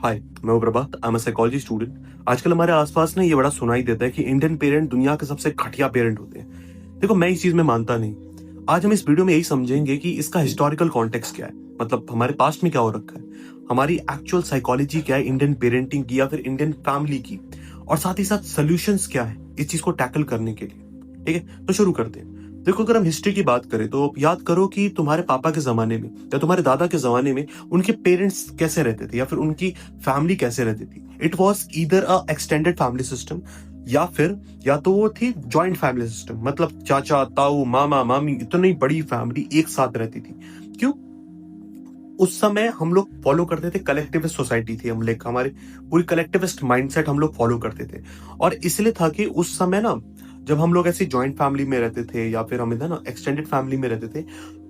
हाय, मैं हूं Prabhat. I am a psychology student. आजकल हमारे आसपास ना ये बड़ा सुनाई देता है कि इंडियन पेरेंट दुनिया के सबसे घटिया पेरेंट होते हैं। देखो, मैं इस चीज में मानता नहीं। आज हम इस वीडियो में यही समझेंगे कि इसका हिस्टोरिकल कॉन्टेक्स्ट क्या है, मतलब हमारे पास्ट में क्या हो रखा है, हमारी एक्चुअल साइकोलॉजी क्या है इंडियन पेरेंटिंग की या फिर इंडियन फैमिली की, और साथ ही साथ सोल्यूशंस क्या है इस चीज को टैकल करने के लिए। ठीक है, तो शुरू करते हैं। देखो, अगर हम हिस्ट्री की बात करें तो याद करो कि तुम्हारे पापा के जमाने में या तुम्हारे दादा के जमाने में उनके पेरेंट्स कैसे रहते थे या फिर उनकी फैमिली कैसे रहती थी। It was either a extended family system या फिर या तो वो थी जॉइंट फैमिली सिस्टम, मतलब चाचा ताऊ मामा मामी इतनी बड़ी फैमिली एक साथ रहती थी। क्यों? उस समय हम लोग फॉलो करते थे कलेक्टिविस्ट सोसाइटी थी, हम लाइक हमारी पूरी कलेक्टिविस्ट माइंडसेट हम लोग फॉलो करते थे। और इसलिए था कि उस समय ना, जब हम लोग ऐसी जॉइंट फैमिली में रहते थे या फिर हम इधर ना एक्सटेंडेड फैमिली में रहते थे,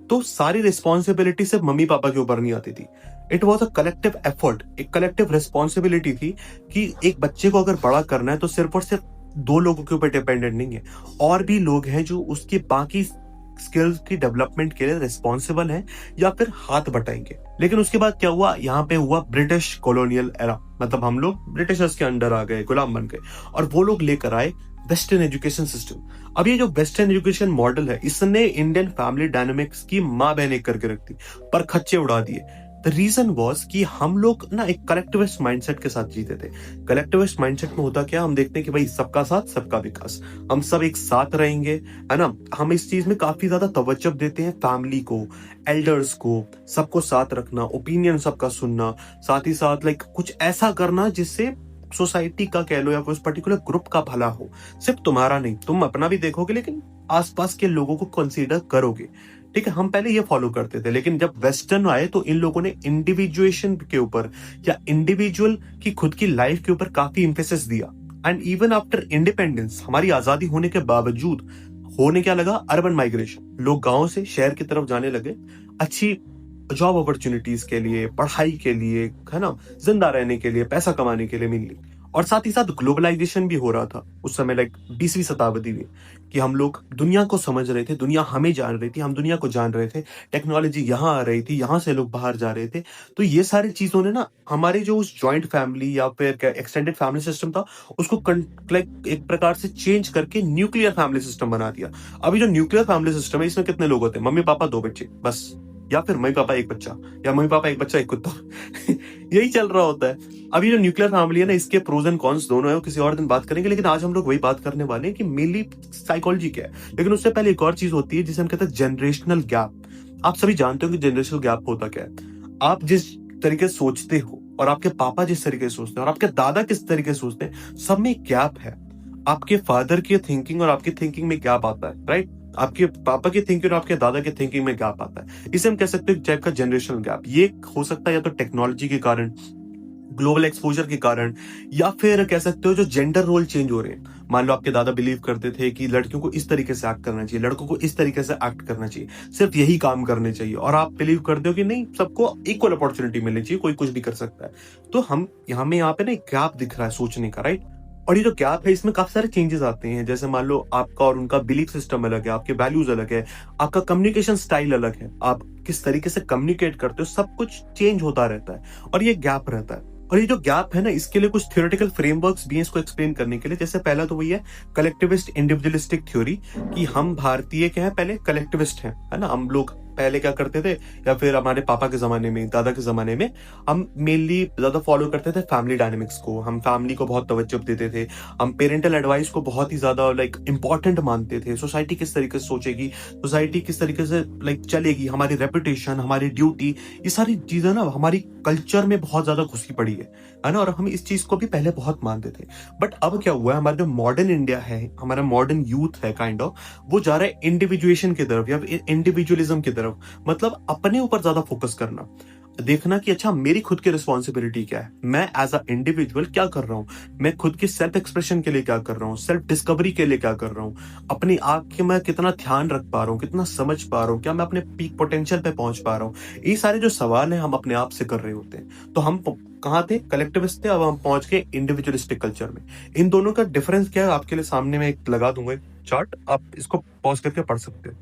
तो सारी रिस्पॉन्सिबिलिटी सिर्फ मम्मी पापा के ऊपर नहीं आती थी। It was a collective effort, एक कलेक्टिव रिस्पॉन्सिबिलिटी थी कि एक बच्चे को अगर बड़ा करना है तो सिर्फ और सिर्फ दो लोगों के ऊपर डिपेंडेंट नहीं है, और भी लोग हैं जो उसकी बाकी स्किल्स की डेवलपमेंट के लिए रिस्पॉन्सिबल हैं या फिर हाथ बटाएंगे। लेकिन उसके बाद क्या हुआ, यहाँ पे हुआ ब्रिटिश कॉलोनियल एरा, मतलब हम लोग ब्रिटिशर्स के अंडर आ गए, गुलाम बन गए, और वो लोग लेकर आए वेस्टर्न एजुकेशन सिस्टम। अब ये जो वेस्टर्न एजुकेशन मॉडल है, इसने इंडियन फैमिली डायनामिक्स की माँ बहन एक करके रख दी, पर खच्चे उड़ा दिए। द रीजन वॉज कि हम लोग ना एक कलेक्टिविस्ट माइंडसेट के साथ जीते थे। कलेक्टिविस्ट माइंडसेट में होता क्या, हम देखते हैं कि भाई सबका साथ सबका विकास, हम सब एक साथ रहेंगे, है ना। हम इस चीज में काफी ज्यादा तवज्जो देते हैं, फैमिली को, एल्डर्स को, सबको साथ रखना, ओपिनियन सबका सुनना, साथ ही साथ लाइक कुछ ऐसा करना जिससे सोसाइटी का कह लो या फिर उस पर्टिकुलर ग्रुप का भला हो। सिर्फ तुम्हारा नहीं, तुम अपना भी देखोगे लेकिन आसपास के लोगों को कंसीडर करोगे। ठीक है, हम पहले ये फॉलो करते थे, लेकिन जब वेस्टर्न आए तो इन लोगों ने इंडिविजुएशन के ऊपर या इंडिविजुअल की खुद की लाइफ के ऊपर काफी इंफेसिस दिया। एंड इवन आफ्टर इंडिपेंडेंस, हमारी आजादी होने के बावजूद होने क्या लगा, अर्बन माइग्रेशन। लोग गांव से शहर की तरफ जाने लगे, अच्छी जॉब अपॉर्चुनिटीज के लिए, पढ़ाई के लिए, है ना, जिंदा रहने के लिए, पैसा कमाने के लिए मिली। और साथ ही साथ ग्लोबलाइजेशन भी हो रहा था उस समय, लाइक 20वीं शताब्दी में, कि हम लोग दुनिया को समझ रहे थे, दुनिया हमें जान रही थी, हम दुनिया को जान रहे थे, टेक्नोलॉजी यहाँ आ रही थी, यहाँ से लोग बाहर जा रहे थे। तो ये सारी चीजों ने ना हमारे जो उस जॉइंट फैमिली या फिर एक्सटेंडेड फैमिली सिस्टम था, उसको लाइक एक प्रकार से चेंज करके न्यूक्लियर फैमिली सिस्टम बना दिया। अभी जो न्यूक्लियर फैमिली सिस्टम है, इसमें कितने लोग होते हैं, मम्मी पापा दो बच्चे बस, या फिर मम्मी पापा एक बच्चा, या मम्मी पापा एक बच्चा एक कुत्ता यही चल रहा होता है। अभी जो न्यूक्लियर फैमिली है ना, इसके प्रोज एंड कॉन्स दोनों है, वो किसी और दिन बात करेंगे। लेकिन आज हम लोग वही बात करने वाले हैं कि मेनली साइकोलॉजी क्या है। लेकिन उससे पहले एक और चीज होती है जिसे हम कहते हैं जनरेशनल गैप। आप सभी जानते हो कि जनरेशनल गैप होता क्या है। आप जिस तरीके से सोचते हो और आपके पापा जिस तरीके से सोचते हैं और आपके दादा किस तरीके से सोचते हैं, सब में गैप है। आपके फादर की थिंकिंग और आपकी थिंकिंग में गैप आता है, राइट। आपके पापा की थिंकिंग और आपके दादा की थिंकिंग में गैप आता है। इसे हम कह सकते हैं टाइप का जनरेशनल गैप। ये हो सकता है या तो टेक्नोलॉजी के कारण, ग्लोबल एक्सपोजर के कारण, या फिर कह सकते हो जो जेंडर रोल चेंज हो रहे हैं। मान लो आपके दादा बिलीव करते थे कि लड़कियों को इस तरीके से एक्ट करना चाहिए, लड़कों को इस तरीके से एक्ट करना चाहिए, सिर्फ यही काम करने चाहिए, और आप बिलीव करते हो कि नहीं, सबको इक्वल अपॉर्चुनिटी मिलनी चाहिए, कोई कुछ भी कर सकता है। तो हम यहाँ पे ना एक गैप दिख रहा है सोचने का, राइट। और ये जो गैप है, इसमें काफी सारे चेंजेस आते हैं। जैसे मान लो आपका और उनका बिलीफ सिस्टम अलग है, आपके वैल्यूज अलग है, आपका कम्युनिकेशन स्टाइल अलग है, आप किस तरीके से कम्युनिकेट करते हो, सब कुछ चेंज होता रहता है और ये गैप रहता है। और ये जो गैप है ना, इसके लिए कुछ थ्योरेटिकल फ्रेमवर्क्स भी हैं इसको एक्सप्लेन करने के लिए। जैसे पहला तो वही है कलेक्टिविस्ट इंडिविजुअलिस्टिक थ्योरी, कि हम भारतीय क्या है, पहले कलेक्टिविस्ट हैं, है ना। हम लोग पहले क्या करते थे, या फिर हमारे पापा के जमाने में, दादा के जमाने में, हम मेनली ज्यादा फॉलो करते थे फैमिली डायनामिक्स को। हम फैमिली को बहुत तवज्जो देते थे, हम पेरेंटल एडवाइस को बहुत ही ज्यादा लाइक इंपॉर्टेंट मानते थे। सोसाइटी किस तरीके से सोचेगी, सोसाइटी किस तरीके से लाइक चलेगी, हमारी रेपुटेशन, हमारी ड्यूटी, ये सारी चीजें ना हमारी कल्चर में बहुत ज्यादा घुसी पड़ी है ना। और हम इस चीज को भी पहले बहुत मानते थे। बट अब क्या हुआ है, हमारा जो मॉडर्न इंडिया है, हमारा मॉडर्न यूथ है काइंड ऑफ, वो जा रहा है इंडिविजुएशन की तरफ या इंडिविजुअलिज्म की तरफ। मतलब अपने ऊपर ज्यादा फोकस करना, देखना कि अच्छा मेरी खुद की रिस्पॉन्सिबिलिटी क्या है, मैं एज अ इंडिविजुअल क्या कर रहा हूँ, मैं खुद की सेल्फ एक्सप्रेशन के लिए क्या कर रहा हूँ, सेल्फ डिस्कवरी के लिए क्या कर रहा हूँ, अपनी आप के मैं कितना ध्यान रख पा रहा हूँ, कितना समझ पा रहा हूँ, क्या मैं अपने पीक पोटेंशियल पे पहुंच पा रहा हूँ। ये सारे जो सवाल हैं हम अपने आप से कर रहे होते हैं। तो हम कहाँ थे, कलेक्टिविस्ट थे, अब हम पहुंच गए इंडिविजुअलिस्टिक कल्चर में। इन दोनों का डिफरेंस क्या है आपके लिए सामने में एक लगा दूंगा, एक चार्ट, आप इसको पॉज करके पढ़ सकते हो।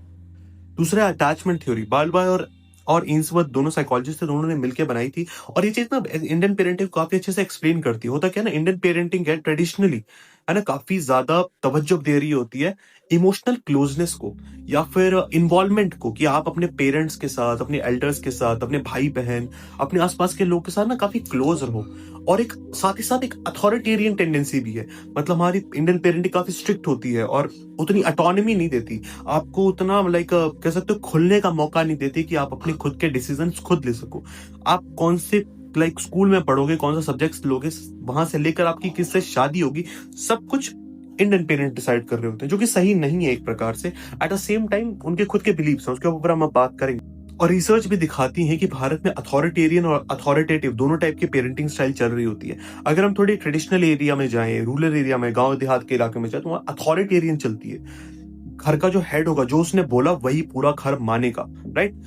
दूसरा अटैचमेंट थ्योरी, बाल बाय और और एम्सवर्थ दोनों साइकोलॉजिस्ट थे, दोनों ने मिलकर बनाई थी। और ये चीज ना इंडियन पेरेंटिंग काफी अच्छे से एक्सप्लेन करती है। होता क्या है ना, इंडियन पेरेंटिंग है ट्रेडिशनली, है ना, काफी ज्यादा तवज्जो दे रही होती है इमोशनल क्लोजनेस को या फिर इन्वॉल्वमेंट को, कि आप अपने पेरेंट्स के साथ, अपने एल्डर्स के साथ, अपने भाई बहन, अपने आसपास के लोग के साथ ना काफी क्लोज रहो। और एक साथ ही साथ एक अथॉरिटेरियन टेंडेंसी भी है, मतलब हमारी इंडियन पेरेंटिंग काफी स्ट्रिक्ट होती है और उतनी ऑटोनॉमी नहीं देती आपको, उतना लाइक कह सकते हो खुलने का मौका नहीं देती कि आप अपने खुद के डिसीजंस खुद ले सको। आप कौन से लाइक स्कूल में पढ़ोगे, कौन सा सब्जेक्ट्स लोगे, वहां से लेकर आपकी किससे शादी होगी, सब कुछ इंडियन पेरेंट डिसाइड कर रहे होते हैं, जो कि सही नहीं है एक प्रकार से। एट द सेम टाइम उनके खुद के बिलीव्स हैं, उसके ऊपर हम बात करेंगे। और रिसर्च भी दिखाती है कि भारत में अथॉरिटेरियन और अथॉरिटेटिव दोनों टाइप की पेरेंटिंग स्टाइल चल रही होती है। अगर हम थोड़ी ट्रेडिशनल एरिया में जाएं, रूरल एरिया में, गांव देहात के इलाके में जाए, तो वहां अथॉरिटेरियन चलती है। घर का जो हेड होगा, जो उसने बोला वही पूरा घर मानेगा, राइट।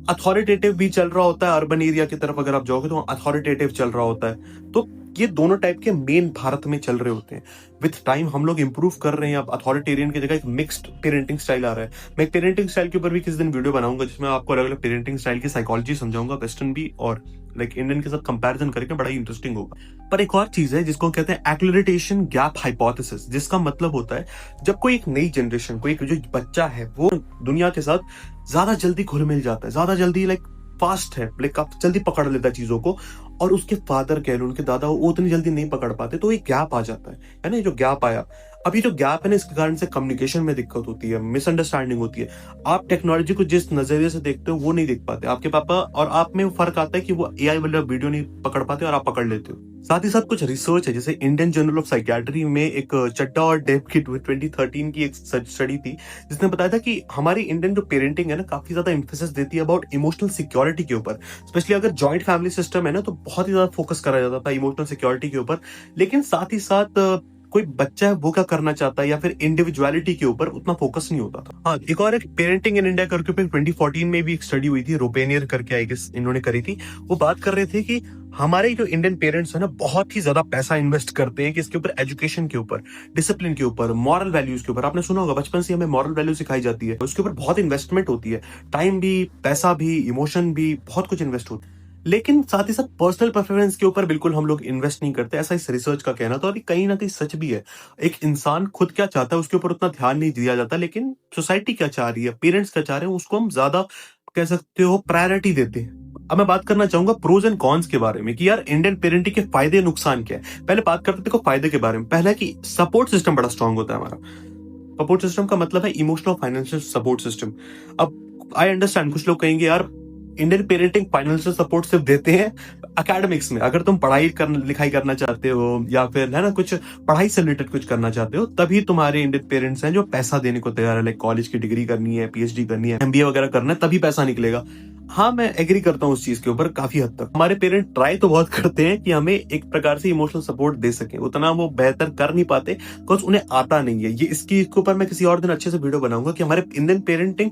अथॉरिटेटिव भी चल रहा होता है अर्बन एरिया की तरफ, अगर आप जाओगे तो अथॉरिटेटिव चल रहा होता है। तो ये दोनों टाइप के मेन भारत में चल रहे होते हैं। विथ टाइम हम लोग इंप्रूव कर रहे हैं, अब अथॉरिटेरियन की जगह एक मिक्स्ड पेरेंटिंग स्टाइल आ रहा है। मैं एक पेरेंटिंग स्टाइल के ऊपर भी किसी दिन वीडियो बनाऊंगा, जिसमें आपको अलग अलग पेरेंटिंग स्टाइल की साइकोलॉजी समझाऊंगा, वेस्टर्न भी और लाइक इंडियन के साथ कंपैरिजन करके, बड़ा ही इंटरेस्टिंग होगा। पर एक और चीज है जिसको कहते हैं एक्लेरेटेशन गैप हाइपोथेसिस, जिसका मतलब होता है जब कोई एक नई जनरेशन, कोई जो बच्चा है वो दुनिया के साथ ज्यादा जल्दी घुल मिल जाता है, ज्यादा जल्दी लाइक फास्ट है, लाइक आप जल्दी पकड़ लेता है चीजों को, और उसके फादर कह लो, उनके दादा वो उतनी जल्दी नहीं पकड़ पाते, तो एक गैप आ जाता है ना। ये जो गैप आया, अभी जो गैप है ना, इसके कारण से कम्युनिकेशन में दिक्कत होती है, मिसअंडरस्टैंडिंग होती है। आप टेक्नोलॉजी को जिस नजरिए से देखते हो वो नहीं देख पाते, आपके पापा और आप में फर्क आता है कि वो एआई वाला वीडियो नहीं पकड़ पाते और आप पकड़ लेते हो। साथ ही साथ कुछ रिसर्च है, जैसे इंडियन जर्नल ऑफ साइकियाट्री में एक चड्डा और डेव की 2013 की एक स्टडी थी, जिसने बताया था कि हमारी इंडियन जो पेरेंटिंग है ना, काफी ज्यादा एम्फेसिस देती है अबाउट इमोशनल सिक्योरिटी के ऊपर। स्पेशली अगर जॉइंट फैमिली सिस्टम है ना, तो बहुत ही ज्यादा फोकस करा जाता था इमोशनल सिक्योरिटी के ऊपर। लेकिन साथ ही साथ कोई बच्चा है वो क्या करना चाहता है या फिर इंडिविजुअलिटी के ऊपर उतना फोकस नहीं होता था। हाँ, एक और एक पेरेंटिंग इन इंडिया करके 2014 में भी एक स्टडी हुई थी, रोपेनियर करके आई गेस इन्होंने करी थी। वो बात कर रहे थे कि हमारे जो इंडियन पेरेंट्स है ना, बहुत ही ज्यादा पैसा इन्वेस्ट करते हैं किसके ऊपर, एजुकेशन के ऊपर, डिसिप्लिन के ऊपर, मॉरल वैल्यूज के ऊपर। आपने सुना होगा बचपन से हमें मॉरल वैल्यू सिखाई जाती है, उसके ऊपर बहुत इन्वेस्टमेंट होती है, टाइम भी, पैसा भी, इमोशन भी, बहुत कुछ इन्वेस्ट होता है। लेकिन साथ ही साथ पर्सनल प्रेफरेंस के ऊपर बिल्कुल हम लोग इन्वेस्ट नहीं करते, ऐसा इस रिसर्च का कहना था। और कहीं ना कहीं सच भी है, एक इंसान खुद क्या चाहता है उसके ऊपर उतना ध्यान नहीं दिया जाता, लेकिन सोसाइटी क्या चाह रही है, पेरेंट्स क्या चाह रहे हैं, उसको हम ज्यादा कह सकते हो प्रायोरिटी देते हैं। अब मैं बात करना चाहूंगा प्रोज एंड कॉन्स के बारे में, कि यार इंडियन पेरेंटिंग के फायदे नुकसान क्या है। पहले बात करते देखो फायदे के बारे में। पहला है कि सपोर्ट सिस्टम बड़ा स्ट्रांग होता है हमारा। सपोर्ट सिस्टम का मतलब है इमोशनल फाइनेंशियल सपोर्ट सिस्टम। अब आई अंडरस्टैंड, कुछ लोग कहेंगे यार इंडियन पेरेंटिंग फाइनेंशियल सपोर्ट सिर्फ देते हैं एकेडमिक्स में, अगर तुम लिखाई करना चाहते हो या फिर है ना कुछ पढ़ाई से रिलेटेड कुछ करना चाहते हो, तभी तुम्हारे इंडियन पेरेंट्स हैं जो पैसा देने को तैयार है। लाइक कॉलेज की डिग्री करनी है, पीएचडी करनी है, एमबीए वगैरह करना है, तभी पैसा निकलेगा। हाँ, मैं एग्री करता हूँ उस चीज के ऊपर काफी हद तक। हमारे पेरेंट ट्राई तो बहुत करते हैं कि हमें एक प्रकार से इमोशनल सपोर्ट दे सके, उतना वो बेहतर कर नहीं पाते बिकॉज उन्हें आता नहीं है। ये इसके ऊपर मैं किसी और दिन अच्छे से वीडियो बनाऊंगा कि हमारे इंडियन पेरेंटिंग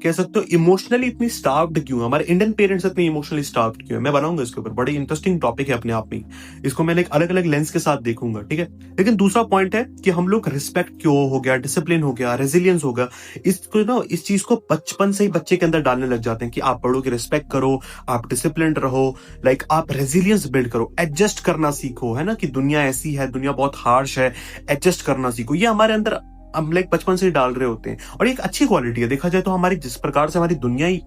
कह सकते हो इमोशनली इतनी स्टार्व्ड क्यों, हमारे इंडियन पेरेंट्स इतनी इमोशनली स्टार्व्ड क्यों है। मैं बनाऊंगा इसके ऊपर, बड़ी इंटरेस्टिंग टॉपिक है अपने आप में, इसको मैंने एक अलग अलग लेंस के साथ देखूंगा, ठीक है। लेकिन दूसरा पॉइंट है कि हम लोग रिस्पेक्ट क्यों हो गया, डिसिप्लिन हो गया, रेजिलियंस हो गया, इसको ना इस चीज को बचपन से ही बच्चे के अंदर डालने लग जाते हैं कि आप बड़ों की रिस्पेक्ट करो, आप डिसिप्लिन रहो, लाइक आप रेजिलियंस बिल्ड करो, एडजस्ट करना सीखो, है ना, कि दुनिया ऐसी है, दुनिया बहुत हार्श है, एडजस्ट करना सीखो। ये हमारे अंदर हम लाइक बचपन से ही डाल रहे होते हैं, और एक अच्छी क्वालिटी है। देखा जाए तो हमारी जिस प्रकार से हमारी दुनिया ही,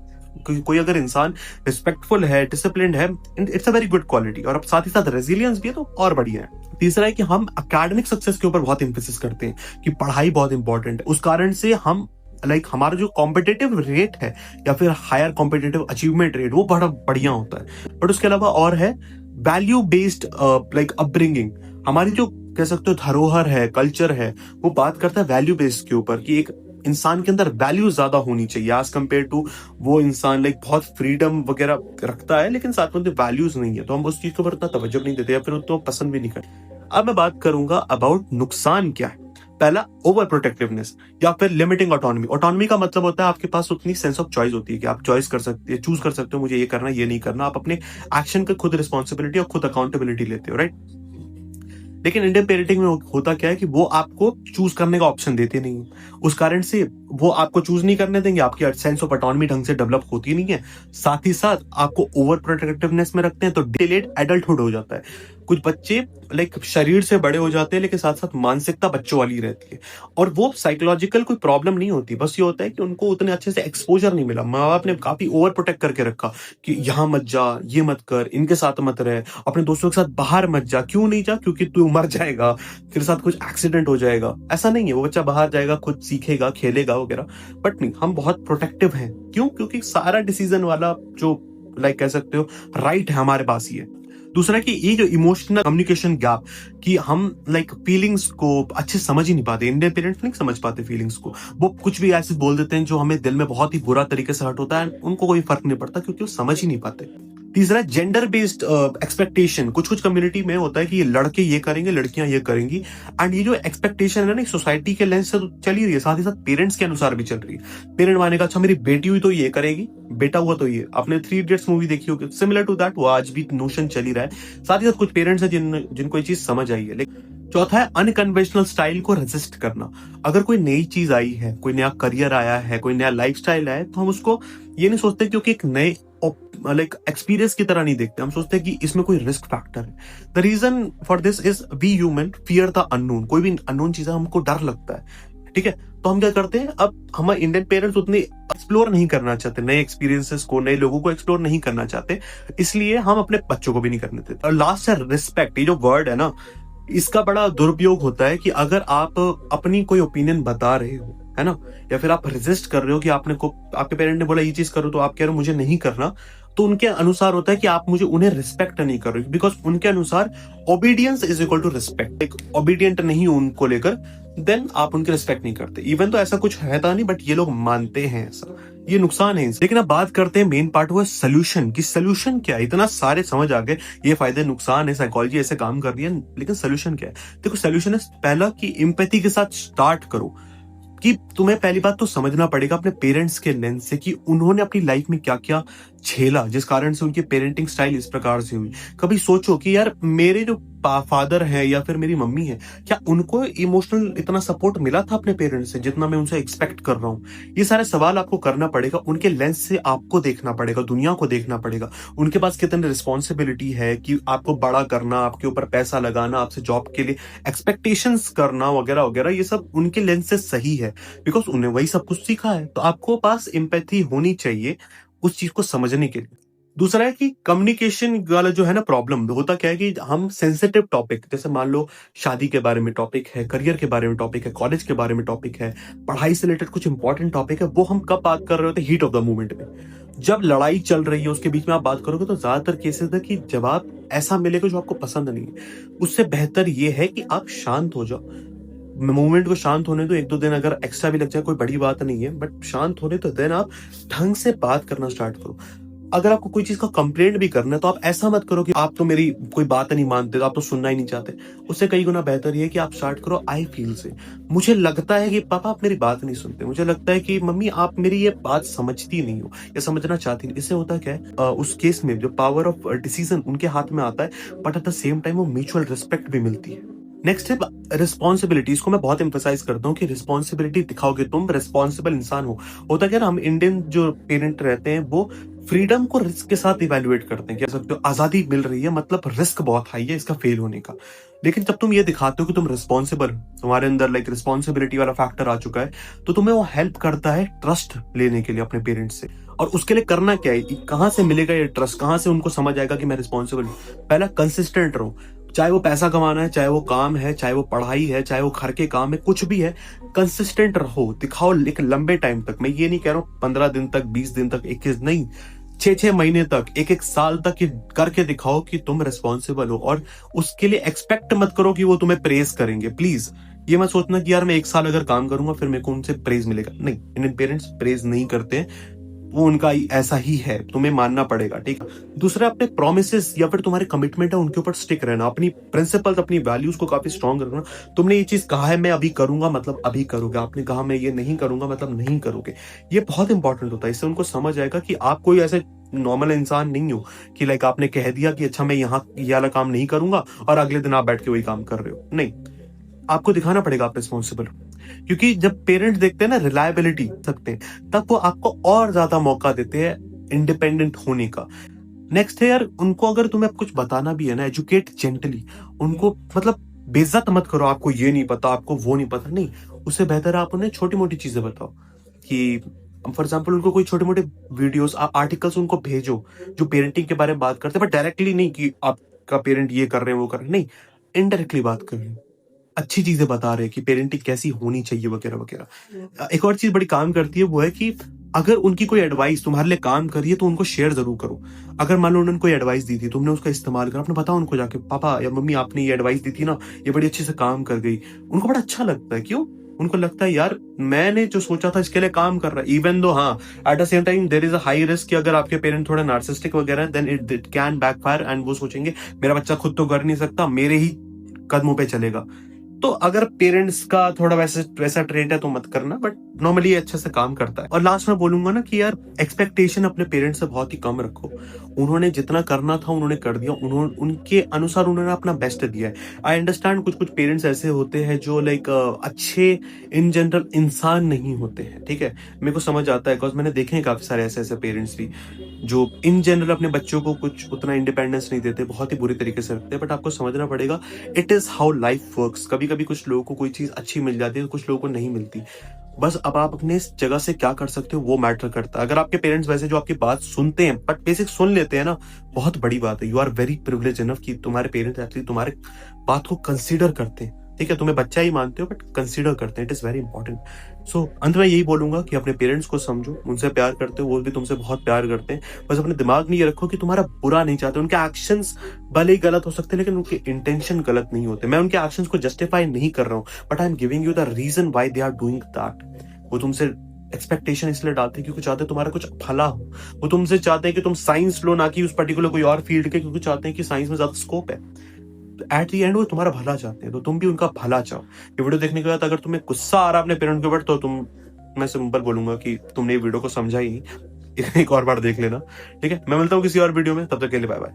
कोई अगर इंसान रिस्पेक्टफुल है, डिसिप्लिन्ड है, it's a very good quality. और अब साथ ही साथ रेजिलियंस भी है तो और बढ़िया है। तीसरा है कि हम एकेडमिक सक्सेस के ऊपर बहुत एम्फेसिस करते हैं कि पढ़ाई बहुत इंपॉर्टेंट है। उस कारण से हम लाइक हमारा जो कॉम्पिटेटिव रेट है या फिर हायर कॉम्पिटेटिव अचीवमेंट रेट, वो बड़ा बढ़िया होता है। बट उसके अलावा और है वैल्यू बेस्ड लाइक अपब्रिंगिंग। हमारी जो कह सकते हो धरोहर है, कल्चर है, वो बात करता है वैल्यू बेस्ड के ऊपर, कि एक इंसान के अंदर वैल्यू ज्यादा होनी चाहिए एज कम्पेयर टू वो इंसान लाइक बहुत फ्रीडम वगैरह रखता है लेकिन साथ में वैल्यूज नहीं है, तो हम उस चीज के ऊपर इतना तवज्जो नहीं देते या फिर उतना पसंद भी नहीं करते। अब मैं बात करूंगा अबाउट नुकसान क्या है। पहला, ओवर प्रोटेक्टिवनेस या फिर लिमिटिंग ऑटोनॉमी। ऑटोनॉमी का मतलब होता है आपके पास उतनी सेंस ऑफ चॉइस होती है कि आप चॉइस कर सकते हैं, चूज कर सकते हो, मुझे ये करना ये नहीं करना। आप अपने एक्शन का खुद रिस्पॉन्सिबिलिटी और खुद अकाउंटेबिलिटी लेते हो, राइट। लेकिन इंडियन पेरेंटिंग में होता क्या है कि वो आपको चूज करने का ऑप्शन देते नहीं है। उस कारण से वो आपको चूज नहीं करने देंगे, आपकी सेंस ऑफ ऑटोनॉमी ढंग से डेवलप होती नहीं है, साथ ही साथ आपको ओवर प्रोटेक्टिवनेस में रखते हैं, तो डिलेड एडल्टहुड हो जाता है। कुछ बच्चे लाइक शरीर से बड़े हो जाते हैं लेकिन साथ साथ मानसिकता बच्चों वाली रहती है, और वो साइकोलॉजिकल कोई प्रॉब्लम नहीं होती, बस ये होता है कि उनको उतने अच्छे से एक्सपोजर नहीं मिला, माँ बाप ने काफी ओवर प्रोटेक्ट करके रखा कि यहाँ मत जा, ये मत कर, इनके साथ मत रह, अपने दोस्तों के साथ बाहर मत जा। क्यों नहीं जा? क्योंकि तू मर जाएगा, तेरे साथ कुछ एक्सीडेंट हो जाएगा। ऐसा नहीं है, वो बच्चा बाहर जाएगा, खुद सीखेगा, खेलेगा वगैरह, बट नहीं, हम बहुत प्रोटेक्टिव हैं। क्यों? क्योंकि सारा डिसीजन वाला जो लाइक कह सकते हो राइट है हमारे पास ही है। दूसरा कि ये जो इमोशनल कम्युनिकेशन गैप, कि हम लाइक फीलिंग्स को अच्छे समझ ही नहीं पाते, इंडियन पेरेंट्स नहीं समझ पाते फीलिंग्स को, वो कुछ भी ऐसे बोल देते हैं जो हमें दिल में बहुत ही बुरा तरीके से हर्ट होता है, उनको कोई फर्क नहीं पड़ता क्योंकि वो समझ ही नहीं पाते। तीसरा, जेंडर बेस्ड एक्सपेक्टेशन। कुछ कुछ कम्युनिटी में होता है कि ये लड़के ये करेंगे, लड़कियां ये करेंगी, एंड ये जो एक्सपेक्टेशन है ना, सोसाइटी के लेंस से तो चल ही रही है, साथ ही साथ पेरेंट्स के अनुसार भी चल रही है। पेरेंट माने का अच्छा मेरी बेटी हुई तो ये करेगी, बेटा हुआ तो ये। आपने 3 इडियट्स मूवी देखी होगी, सिमिलर टू दैट वो आज भी नोशन चल ही रहा है। साथ ही साथ कुछ पेरेंट्स हैं जिनको ये चीज समझ आई है। लेकिन चौथा है अनकन्वेंशनल स्टाइल को रेजिस्ट करना। अगर कोई नई चीज आई है, कोई नया करियर आया है, कोई नया लाइफस्टाइल आया है, तो हम उसको ये नहीं सोचते क्योंकि एक नए लाइक एक्सपीरियंस की तरह नहीं देखते, हम सोचते हैं कि इसमें कोई रिस्क फैक्टर है। The reason for this is we human fear the unknown. कोई भी अननोन चीज हमको डर लगता है, ठीक है, तो हम क्या करते हैं, अब हमारे इंडियन पेरेंट्स उतने एक्सप्लोर नहीं करना चाहते, नए एक्सपीरियंसेस को, नए लोगों को एक्सप्लोर नहीं करना चाहते, इसलिए हम अपने बच्चों को भी नहीं करने देते। और लास्ट है रिस्पेक्ट। ये जो वर्ड है ना, इसका बड़ा दुरुपयोग होता है कि अगर आप अपनी कोई ओपिनियन बता रहे हो, है ना, या फिर आप रेजिस्ट कर रहे हो कि आपके पेरेंट ने बोला ये चीज करो तो आप कह रहे हो मुझे नहीं करना, तो उनके अनुसार होता है कि आप उन्हें रिस्पेक्ट नहीं कर रहे, बिकॉज उनके अनुसार obedience is equal to respect. एक ओबीडियंट नहीं हो उनको लेकर, देन आप उनकी रिस्पेक्ट नहीं करते। इवन तो ऐसा कुछ है था नहीं, बट ये लोग मानते हैं ऐसा, ये नुकसान है। लेकिन अब बात करते हैं मेन पार्ट, वो सोल्यूशन की। सोल्यूशन क्या है? इतना सारे समझ आ गए, ये फायदे नुकसान है, साइकोलॉजी ऐसे काम कर रही है, लेकिन सोल्यूशन क्या है? देखो, सोल्यूशन है पहला कि एम्पैथी के साथ स्टार्ट करो, कि तुम्हें पहली बात तो समझना पड़ेगा अपने पेरेंट्स के लेंस से कि उन्होंने अपनी लाइफ में क्या क्या झेला जिस कारण से उनकी पेरेंटिंग स्टाइल इस प्रकार से हुई। कभी सोचो कि यार मेरे जो फादर है या फिर मेरी मम्मी है, क्या उनको इमोशनल इतना सपोर्ट मिला था अपने पेरेंट्स से जितना मैं उनसे एक्सपेक्ट कर रहा हूँ? ये सारे सवाल आपको करना पड़ेगा, उनके लेंस से आपको देखना पड़ेगा, दुनिया को देखना पड़ेगा, उनके पास कितनी रिस्पॉन्सिबिलिटी है कि आपको बड़ा करना, आपके ऊपर पैसा लगाना, आपसे जॉब के लिए एक्सपेक्टेशंस करना वगैरह वगैरह, ये सब उनके लेंस से सही है, बिकॉज उन्हें वही सब कुछ सीखा है। तो आपको पास एम्पैथी होनी चाहिए उस चीज को समझने के लिए। दूसरा है कि कम्युनिकेशन वाला जो है ना प्रॉब्लम, होता क्या है कि हम सेंसिटिव टॉपिक, जैसे मान लो शादी के बारे में टॉपिक है, करियर के बारे में टॉपिक है, कॉलेज के बारे में टॉपिक है, पढ़ाई से रिलेटेड कुछ इंपॉर्टेंट टॉपिक है, वो हम कब बात कर रहे होते हैं? हीट ऑफ द मोमेंट में, जब लड़ाई चल रही है उसके बीच में आप बात करोगे, तो ज्यादातर केसेस है कि जवाब ऐसा मिलेगा जो आपको पसंद नहीं है। उससे बेहतर ये है कि आप शांत हो जाओ, मूवमेंट को शांत होने दो, 1-2 दिन अगर एक्स्ट्रा भी लग जाए कोई बड़ी बात नहीं है, बट शांत होने तो देन आप ढंग से बात करना स्टार्ट करो। अगर आपको कोई चीज का कंप्लेंट भी करना है तो आप ऐसा मत करो कि आप तो मेरी कोई बात नहीं मानते, तो आप तो सुनना ही नहीं चाहते। उससे कई गुना बेहतर ये है कि आप स्टार्ट करो आई फील से। मुझे लगता है कि पापा आप मेरी बात नहीं सुनते, मुझे लगता है कि मम्मी आप मेरी ये बात समझती नहीं हो या समझना चाहती नहीं। इससे होता क्या है, उस केस में जो पावर ऑफ डिसीजन उनके हाथ में आता है, but at the same time वो म्यूचुअल रिस्पेक्ट भी मिलती है। नेक्स्ट है रिस्पॉन्सिबिलिटी। इसको मैं बहुत एम्फसाइज करता हूँ कि रिस्पॉन्सिबिलिटी दिखाओगे, तुम रिस्पॉन्सिबल इंसान हो। होता क्या ना, हम इंडियन जो पेरेंट रहते हैं वो फ्रीडम को रिस्क के साथ इवेल्युएट करते हैं, कह सकते हो आजादी मिल रही है मतलब रिस्क बहुत हाई है इसका फेल होने का। लेकिन जब तुम ये दिखाते हो कि तुम रिस्पॉन्सिबल, तुम्हारे अंदर लाइक रिस्पॉन्सिबिलिटी वाला फैक्टर आ चुका है, तो तुम्हें वो हेल्प करता है ट्रस्ट लेने के लिए अपने पेरेंट्स से। और उसके लिए करना क्या है, कहाँ से मिलेगा ये ट्रस्ट, कहाँ से उनको समझ आएगा कि मैं रिस्पॉन्सिबल हूँ? पहला कंसिस्टेंट रहो, चाहे वो पैसा कमाना है, चाहे वो काम है, चाहे वो पढ़ाई है, चाहे वो घर के काम है, कुछ भी है, कंसिस्टेंट रहो, दिखाओ एक लंबे टाइम तक। मैं ये नहीं कह रहा हूँ 15 दिन तक, 20 दिन तक, 21 नहीं, 6-6 महीने तक, 1-1 साल तक ये करके दिखाओ कि तुम रिस्पॉन्सिबल हो। और उसके लिए एक्सपेक्ट मत करो कि वो तुम्हें प्रेज करेंगे, प्लीज। ये मत सोचना कि यार मैं 1 साल अगर काम करूंगा फिर मेरे को उनसे प्रेज मिलेगा, नहीं। इंडियन पेरेंट्स प्रेज नहीं करते हैं, वो उनका ऐसा ही है, तुम्हें मानना पड़ेगा, ठीक है। दूसरा, अपने प्रोमिसेस या फिर तुम्हारे कमिटमेंट है उनके ऊपर स्टिक रहना, अपनी प्रिंसिपल्स अपनी वैल्यूज को काफी स्ट्रांग रखना। तुमने ये चीज कहा है मैं अभी करूंगा मतलब अभी करोगे, आपने कहा मैं ये नहीं करूंगा मतलब नहीं करोगे। ये बहुत इंपॉर्टेंट होता है, इससे उनको समझ आएगा कि आप कोई ऐसे नॉर्मल इंसान नहीं हो कि लाइक आपने कह दिया कि अच्छा मैं यहाँ ये वाला काम नहीं करूंगा और अगले दिन आप बैठ के वही काम कर रहे हो। नहीं, आपको दिखाना पड़ेगा आप रिस्पॉन्सिबल हो। क्योंकि जब पेरेंट्स देखते हैं ना रिलायबिलिटी सकते हैं, तब वो आपको और ज्यादा मौका देते हैं इंडिपेंडेंट होने का। नेक्स्ट है यार, उनको अगर तुम्हें कुछ बताना भी है ना, एजुकेट जेंटली। उनको मतलब बेइज्जत मत करो, आपको ये नहीं पता, आपको वो नहीं पता, नहीं। उससे बेहतर है आप उन्हें छोटी मोटी चीजें बताओ कि फॉर एग्जाम्पल उनको कोई छोटे मोटे वीडियोस आर्टिकल्स उनको भेजो जो पेरेंटिंग के बारे में बात करते हैं, बट डायरेक्टली नहीं कि आपका पेरेंट ये कर रहे हैं वो कर रहे हैं, नहीं, इनडायरेक्टली बात कर रहे हैं, अच्छी चीजें बता रहे हैं कि पेरेंटिंग कैसी होनी चाहिए वगैरह वगैरह। एक और चीज बड़ी काम करती है, वो है कि अगर उनकी कोई एडवाइस तुम्हारे लिए काम करिए तो उनको शेयर जरूर करो। अगर मान लो उन्होंने कोई एडवाइस दी थी, तुमने उसका इस्तेमाल करा, आपने बताओ उनको जाके पापा या मम्मी आपने ये एडवाइस दी थी ना, ये बड़ी अच्छे से काम कर गई। उनको बड़ा अच्छा लगता है, क्यों? उनको लगता है यार मैंने जो सोचा था इसके लिए काम कर रहा है। इवन दो हाँ, at the same time there is a high risk कि अगर आपके पेरेंट थोड़े नार्सिसिस्टिक वगैरह then it can backfire and वो सोचेंगे मेरा बच्चा खुद तो कर नहीं सकता, मेरे ही कदमों पे चलेगा। तो अगर पेरेंट्स का थोड़ा वैसा ट्रेट है तो मत करना, बट नॉर्मली अच्छे से काम करता है। और लास्ट में बोलूंगा ना कि यार एक्सपेक्टेशन अपने पेरेंट्स से बहुत ही कम रखो। उन्होंने जितना करना था उन्होंने कर दिया, उन्होंने उनके अनुसार उन्होंने अपना बेस्ट दिया है। आई अंडरस्टैंड कुछ कुछ पेरेंट्स ऐसे होते हैं जो लाइक अच्छे इन जनरल इंसान नहीं होते हैं, ठीक है, मेरे को समझ आता है बिकॉज मैंने देखे हैं काफी सारे ऐसे ऐसे पेरेंट्स भी जो इन जनरल अपने बच्चों को कुछ उतना इंडिपेंडेंस नहीं देते, बहुत ही बुरी तरीके से रखते हैं। बट आपको समझना पड़ेगा it is how life works. कभी कभी कुछ लोगों को कोई चीज अच्छी मिल जाती है, कुछ लोगों को नहीं मिलती। बस अब आप अपने इस जगह से क्या कर सकते हो वो मैटर करता है। अगर आपके पेरेंट्स वैसे जो आपकी बात सुनते हैं बट बेसिक सुन लेते हैं ना, बहुत बड़ी बात है। You are very privilege enough कि तुम्हारे पेरेंट्स एक्चुअली तुम्हारे बात को कंसीडर करते हैं, ठीक है, तुम्हें बच्चा ही मानते हो बट कंसीडर करते हैं। It is very important. So अंत में यही बोलूंगा कि अपने पेरेंट्स को समझो, उनसे प्यार करते हो, वो भी तुमसे बहुत प्यार करते हैं। बस अपने दिमाग में ये रखो कि तुम्हारा बुरा नहीं चाहते। उनके एक्शंस भले ही गलत हो सकते हैं लेकिन उनके इंटेंशन गलत नहीं होते। मैं उनके एक्शंस को जस्टिफाई नहीं कर रहा हूँ, but I am giving you the reason why they are doing that. वो तुमसे एक्सपेक्टेशन इसलिए डालते हैं क्योंकि चाहते हैं तुम्हारा कुछ भला हो। वो तुमसे चाहते हैं कि तुम साइंस लो, ना कि उस पर्टिकुलर कोई और फील्ड के, क्योंकि चाहते हैं कि साइंस में ज्यादा स्कोप है। एट दी एंड वो तुम्हारा भला चाहते हैं, तो तुम भी उनका भला चाहो। ये वीडियो देखने के बाद अगर तुम्हें गुस्सा आ रहा है अपने पेरेंट के ऊपर, तो मैं सिंपल बोलूंगा कि तुमने ये वीडियो को समझा ही नहीं, एक और बार देख लेना, ठीक है। मैं मिलता हूँ किसी और वीडियो में, तब तक के लिए बाय बाय।